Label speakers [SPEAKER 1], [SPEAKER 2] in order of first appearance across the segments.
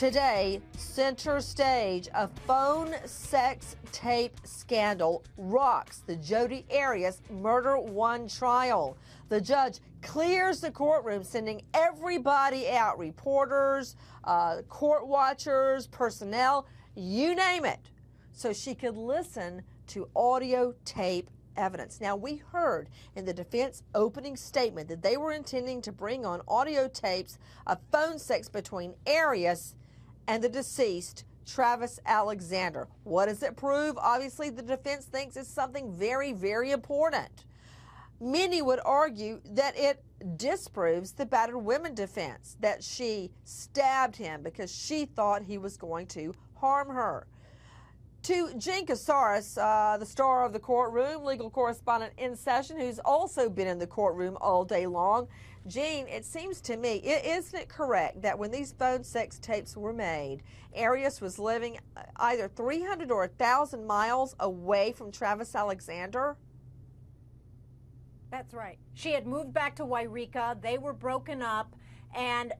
[SPEAKER 1] Today, center stage, a phone sex tape scandal rocks the Jodi Arias murder one trial. The judge clears the courtroom, sending everybody out, reporters, court watchers, personnel, you name it, so she could listen to audio tape evidence. Now, we heard in the defense opening statement that they were intending to bring on audio tapes of phone sex between Arias and the deceased, Travis Alexander. What does it prove? Obviously, the defense thinks it's something very, very important. Many would argue that it disproves the battered women defense, that she stabbed him because she thought he was going to harm her. To Jodi Arias, the star of the courtroom, legal correspondent in session, who's also been in the courtroom all day long. Jean, it seems to me, isn't it correct that when these phone sex tapes were made, Arias was living either 300 or 1,000 miles away from Travis Alexander?
[SPEAKER 2] That's right. She had moved back to Wairika. They were broken up. And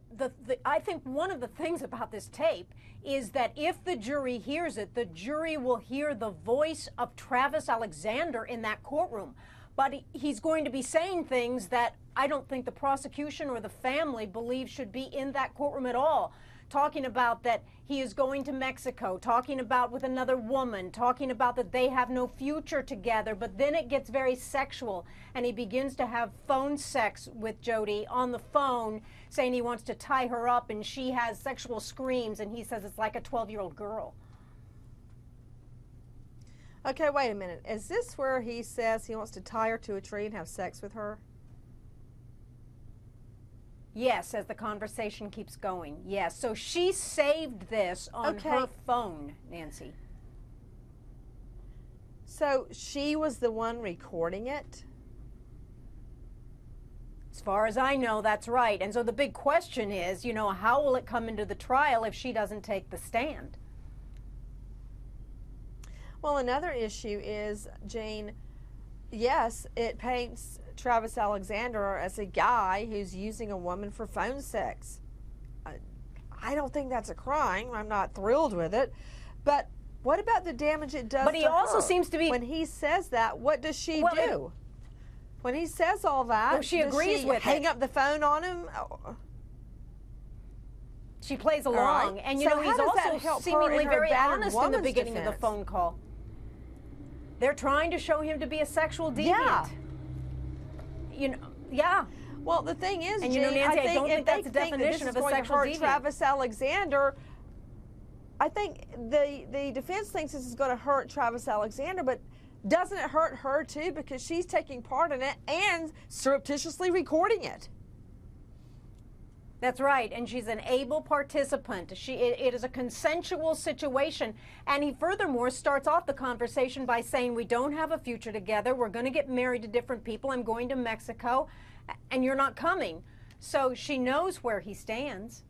[SPEAKER 2] I think one of the things about this tape is that if the jury hears it, the jury will hear the voice of Travis Alexander in that courtroom. But he's going to be saying things that I don't think the prosecution or the family believes should be in that courtroom at all. Talking about that he is going to Mexico, talking about with another woman, talking about that they have no future together, but then it gets very sexual and he begins to have phone sex with Jodi on the phone, saying he wants to tie her up, and she has sexual screams and he says it's like a 12-year-old girl.
[SPEAKER 1] Okay, wait a minute. Is this where he says he wants to tie her to a tree and have sex with her?
[SPEAKER 2] Yes, as the conversation keeps going. Yes. So she saved this on her phone, Nancy.
[SPEAKER 1] So she was the one recording it?
[SPEAKER 2] As far as I know, that's right. And so the big question is, you know, how will it come into the trial if she doesn't take the stand?
[SPEAKER 1] Well, another issue is, Jane, yes, it paints Travis Alexander as a guy who's using a woman for phone sex. I don't think that's a crime. I'm not thrilled with it. But what about the damage it does to her?
[SPEAKER 2] But he also seems to be...
[SPEAKER 1] When he says that, what does she do? When he says all that,
[SPEAKER 2] well, she agrees with
[SPEAKER 1] hang up the phone on him?
[SPEAKER 2] She plays along. Right. And, you know, he's also seemingly very honest in the beginning of the phone call. They're trying to show him to be a sexual deviant.
[SPEAKER 1] Yeah.
[SPEAKER 2] You know, yeah.
[SPEAKER 1] Well, the thing is,
[SPEAKER 2] and you know, Nancy, I don't think that's the definition of a sexual deviant.
[SPEAKER 1] Travis Alexander, I think the defense thinks this is going to hurt Travis Alexander, but doesn't it hurt her too, because she's taking part in it and surreptitiously recording it?
[SPEAKER 2] That's right, and she's an able participant. It is a consensual situation, and he furthermore starts off the conversation by saying, we don't have a future together, we're going to get married to different people, I'm going to Mexico, and you're not coming. So she knows where he stands.